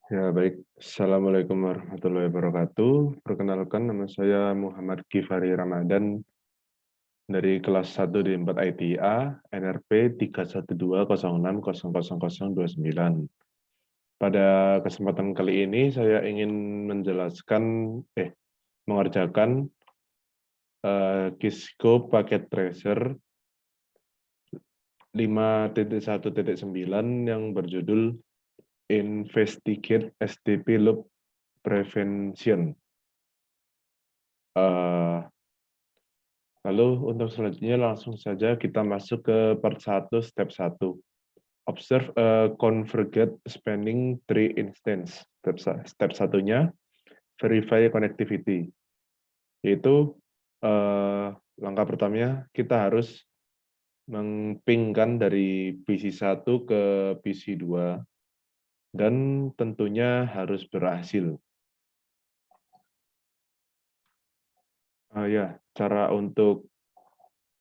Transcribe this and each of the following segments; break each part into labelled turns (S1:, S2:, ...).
S1: Ya, baik. Assalamualaikum warahmatullahi wabarakatuh. Perkenalkan, nama saya Muhammad Kifari Ramadan dari kelas 1 di 4 ITA, NRP 312060029. Pada kesempatan kali ini, saya ingin mengerjakan Kisco Packet Tracer 5.1.9 yang berjudul Investigate SDP Loop Prevention. Eh, Lalu untuk selanjutnya langsung saja kita masuk ke part 1, step 1. Observe a convergent spanning tree instance. Step satunya, verify connectivity. Yaitu langkah pertamanya kita harus mengpingkan dari PC1 ke PC2 dan tentunya harus berhasil. Cara untuk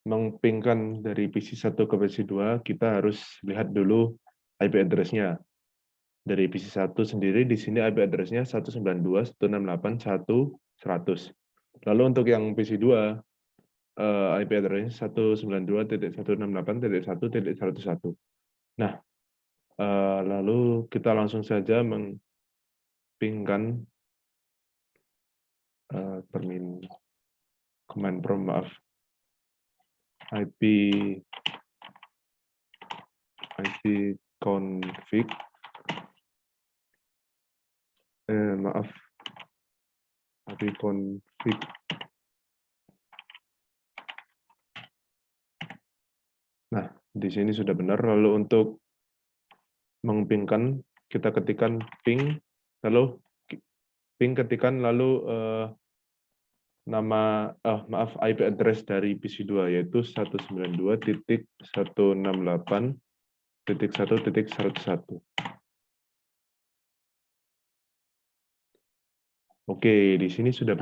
S1: mengpingkan dari PC1 ke PC2, kita harus lihat dulu IP address-nya. Dari PC1 sendiri, di sini IP address-nya 192.168.1.100. Lalu untuk yang PC2, IP address-nya 192.168.1.101. Nah, lalu kita langsung saja mengpingkan command prompt, maaf, IP config, IP config. Nah, di sini sudah benar. Lalu untuk mengpingkan, kita ketikkan ping, lalu ketikan lalu IP address dari PC2 yaitu 192.168.1.101. Oke, di sini sudah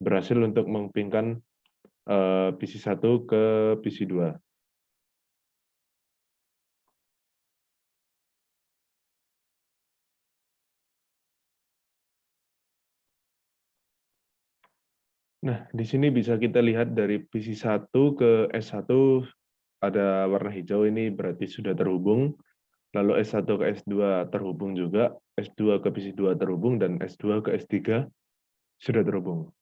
S1: berhasil untuk mengpingkan PC1 ke PC2. Nah, di sini bisa kita lihat dari PC1 ke S1 ada warna hijau, ini berarti sudah terhubung. Lalu S1 ke S2 terhubung juga, S2 ke PC2 terhubung, dan S2 ke S3 sudah terhubung.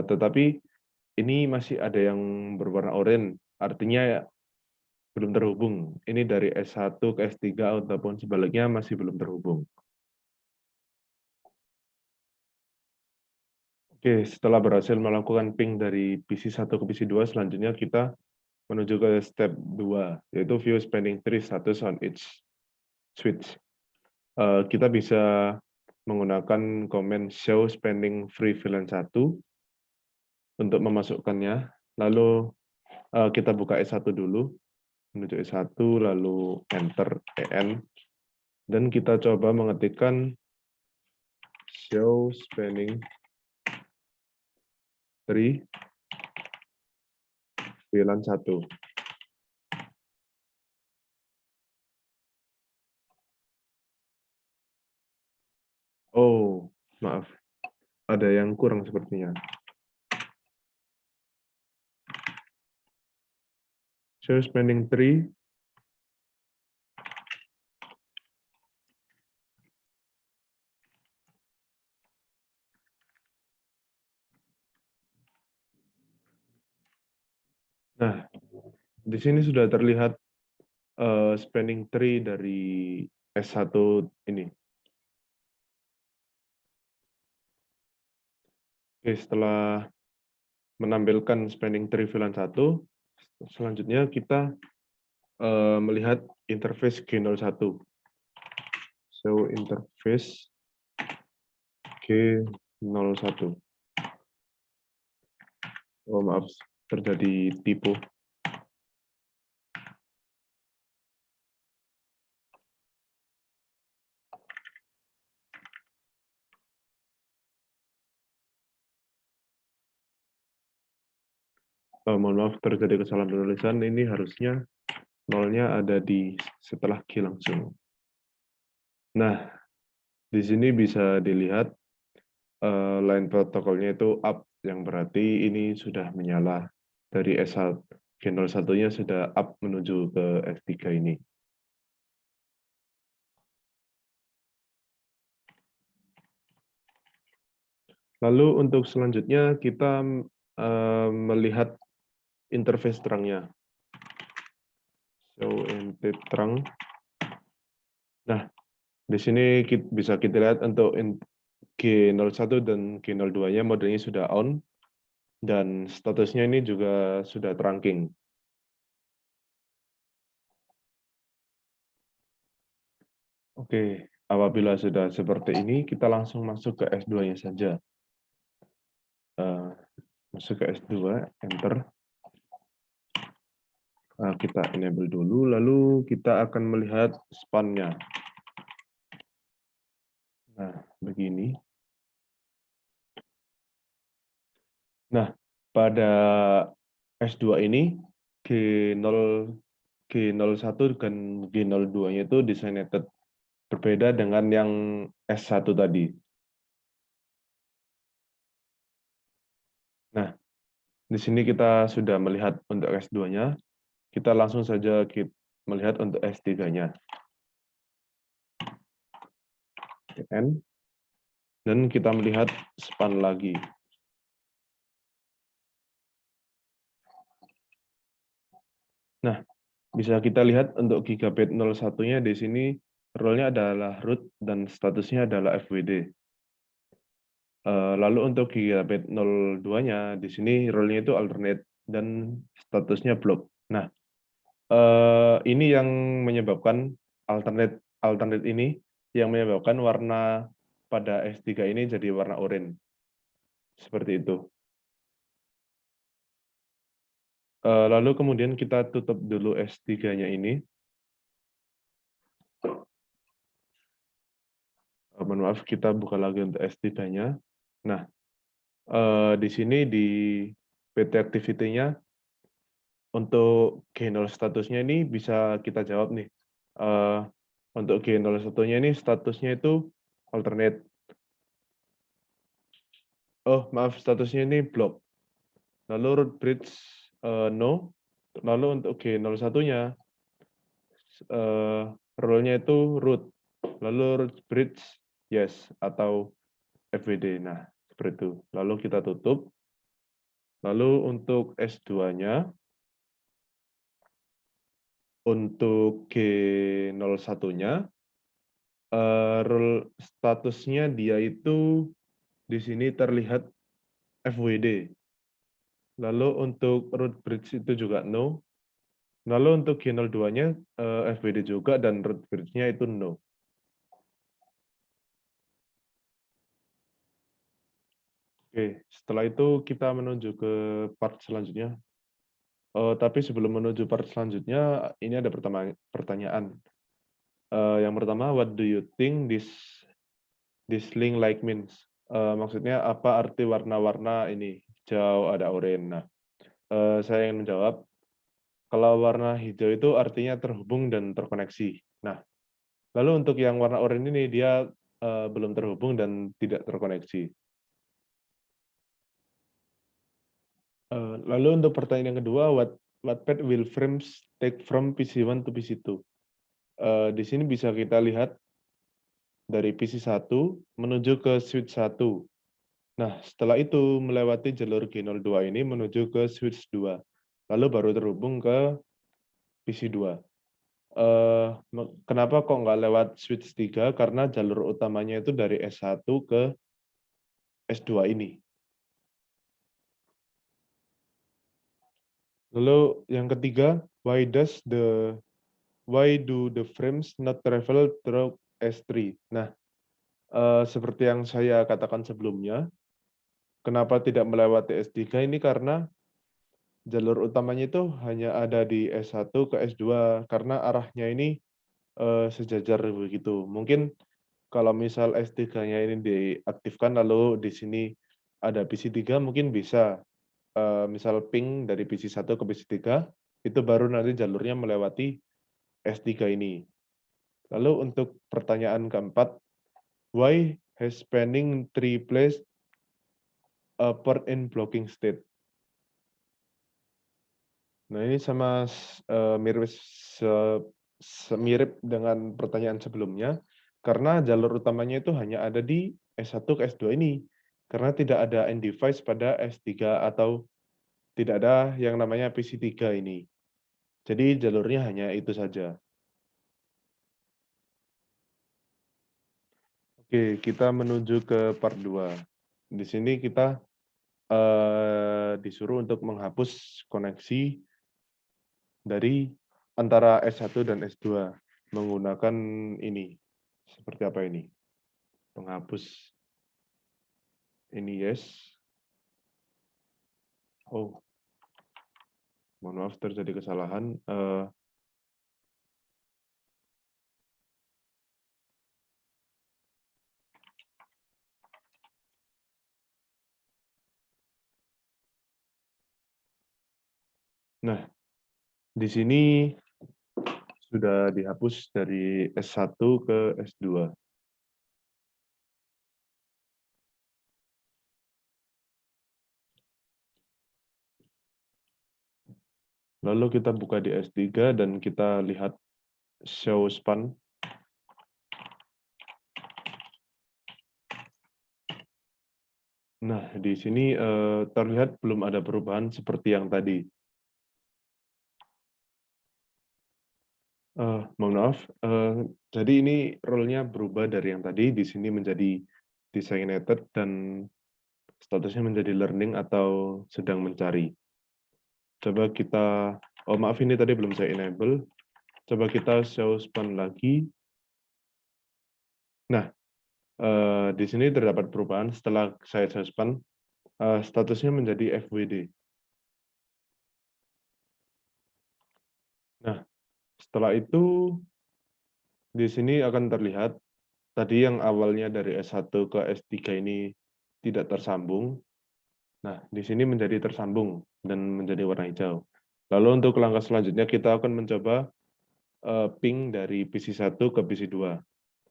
S1: Tetapi ini masih ada yang berwarna oranye, artinya belum terhubung. Ini dari S1 ke S3 ataupun sebaliknya masih belum terhubung. Oke, setelah berhasil melakukan ping dari PC1 ke PC2, selanjutnya kita menuju ke step 2, yaitu view spanning tree status on each switch. Kita bisa menggunakan command show spanning free VLAN 1 untuk memasukkannya. Lalu kita buka S1 dulu, menuju S1, lalu enter EN, dan kita coba mengetikkan show spanning tree VLAN 1. Oh, maaf. Ada yang kurang sepertinya. Show spanning tree. Nah, di sini sudah terlihat spanning tree dari S1 ini. Oke, setelah menampilkan spanning tree VLAN 1, selanjutnya kita melihat interface G01. So, interface G01. Oh, maaf, terjadi typo. Mohon maaf, terjadi kesalahan penulisan. Ini harusnya nolnya ada di setelah G langsung. Nah, Di sini bisa dilihat line protokolnya itu up, yang berarti ini sudah menyala. Dari S1, G01-nya sudah up menuju ke S3 ini. Lalu untuk selanjutnya kita melihat interface terangnya. Show input terang. Nah, di sini bisa kita lihat untuk G01 dan G02-nya modenya sudah on, dan statusnya ini juga sudah trunking. Oke, apabila sudah seperti ini, kita langsung masuk ke S2-nya saja. Masuk ke S2, enter. Kita enable dulu, lalu kita akan melihat span-nya. Nah, begini. Nah, pada S2 ini, G0, G01 dan G02-nya itu designated. Berbeda dengan yang S1 tadi. Nah, di sini kita sudah melihat untuk S2-nya. Kita langsung saja melihat untuk S3-nya. Dan kita melihat span lagi. Nah, bisa kita lihat untuk gigabit 01-nya di sini role-nya adalah root dan statusnya adalah FWD. Lalu untuk gigabit 02-nya di sini role-nya itu alternate dan statusnya block. Nah, ini yang menyebabkan alternate ini yang menyebabkan warna pada S3 ini jadi warna oranye. Seperti itu. Lalu kemudian kita tutup dulu S3-nya ini. Mohon maaf, kita buka lagi untuk S3-nya. Nah, di sini di PT activity-nya untuk G0 statusnya ini bisa kita jawab nih. Untuk G01-nya ini statusnya itu alternate. Oh, maaf, statusnya ini block. Lalu root bridge no. Lalu untuk G01-nya role-nya itu root. Lalu root bridge yes atau FWD. Nah, seperti itu. Lalu kita tutup. Lalu untuk S2-nya, untuk G01-nya, role statusnya dia itu di sini terlihat FWD. Lalu untuk root bridge itu juga no. Lalu untuk G02-nya FWD juga dan root bridge-nya itu no. Oke, setelah itu kita menuju ke part selanjutnya. Tapi sebelum menuju part selanjutnya, ini ada pertanyaan. Yang pertama, what do you think this link like means? Maksudnya apa arti warna-warna ini? Hijau, ada oranye. Nah, saya ingin menjawab, kalau warna hijau itu artinya terhubung dan terkoneksi. Nah, lalu untuk yang warna oranye ini, dia belum terhubung dan tidak terkoneksi. Lalu untuk pertanyaan yang kedua, what path will frames take from PC1 to PC2? Di sini bisa kita lihat dari PC1 menuju ke switch 1. Nah, setelah itu melewati jalur G02 ini menuju ke switch 2. Lalu baru terhubung ke PC2. Kenapa kok nggak lewat switch 3? Karena jalur utamanya itu dari S1 ke S2 ini. Lalu yang ketiga, why do the frames not travel through S3? Nah, seperti yang saya katakan sebelumnya, kenapa tidak melewati S3 ini karena jalur utamanya itu hanya ada di S1 ke S2 karena arahnya ini sejajar begitu. Mungkin kalau misal S3-nya ini diaktifkan lalu di sini ada PC3 mungkin bisa misal ping dari PC1 ke PC3 itu baru nanti jalurnya melewati S3 ini. Lalu untuk pertanyaan keempat, Why has spanning tree placed a part in blocking state? Nah, ini sama mirip semirip dengan pertanyaan sebelumnya, karena jalur utamanya itu hanya ada di S1 ke S2 ini. Karena tidak ada end device pada S3 atau tidak ada yang namanya PC3 ini. Jadi jalurnya hanya itu saja. Oke, kita menuju ke part 2. Di sini kita disuruh untuk menghapus koneksi dari antara S1 dan S2 menggunakan ini. Seperti apa ini? Penghapus ini yes. Oh, mohon maaf terjadi kesalahan. Nah, di sini sudah dihapus dari S1 ke S2. Lalu kita buka di S3 dan kita lihat show span. Nah, di sini terlihat belum ada perubahan seperti yang tadi. Mohon maaf, jadi ini role-nya berubah dari yang tadi, di sini menjadi designated dan statusnya menjadi learning atau sedang mencari. Coba kita, oh maaf ini tadi belum saya enable. Coba kita show span lagi. Nah, di sini terdapat perubahan setelah saya show span, statusnya menjadi FWD. Nah, setelah itu di sini akan terlihat tadi yang awalnya dari S1 ke S3 ini tidak tersambung. Nah, di sini menjadi tersambung dan menjadi warna hijau. Lalu untuk langkah selanjutnya kita akan mencoba ping dari PC1 ke PC2.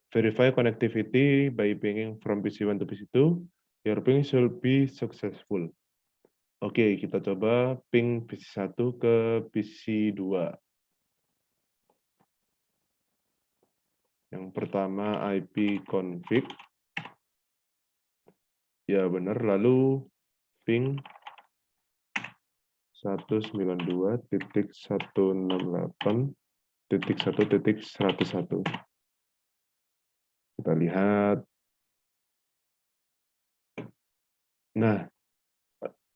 S1: Verify connectivity by pinging from PC1 to PC2. Your ping should be successful. Oke, kita coba ping PC1 ke PC2. Yang pertama IP config. Ya benar, lalu ping 192.168.1.101. Kita lihat. Nah,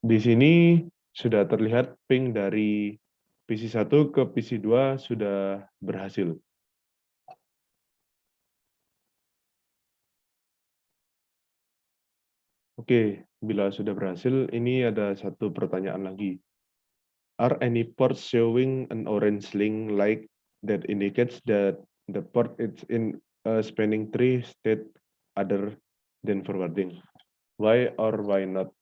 S1: di sini sudah terlihat ping dari PC1 ke PC2 sudah berhasil. Oke, bila sudah berhasil, ini ada satu pertanyaan lagi. Are any ports showing an orange link like that indicates that the port is in a spanning tree state other than forwarding? Why or why not?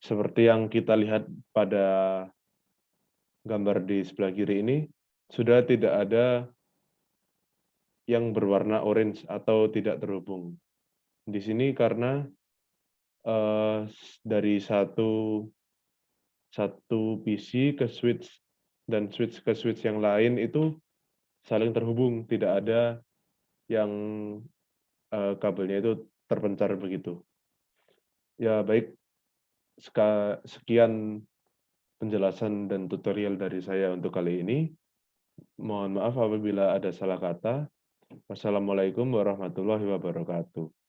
S1: Seperti yang kita lihat pada gambar di sebelah kiri ini, sudah tidak ada yang berwarna orange atau tidak terhubung. Di sini karena dari satu PC ke switch dan switch ke switch yang lain itu saling terhubung, tidak ada yang kabelnya itu terpencar begitu. Ya baik, sekian penjelasan dan tutorial dari saya untuk kali ini. Mohon maaf apabila ada salah kata. Wassalamualaikum warahmatullahi wabarakatuh.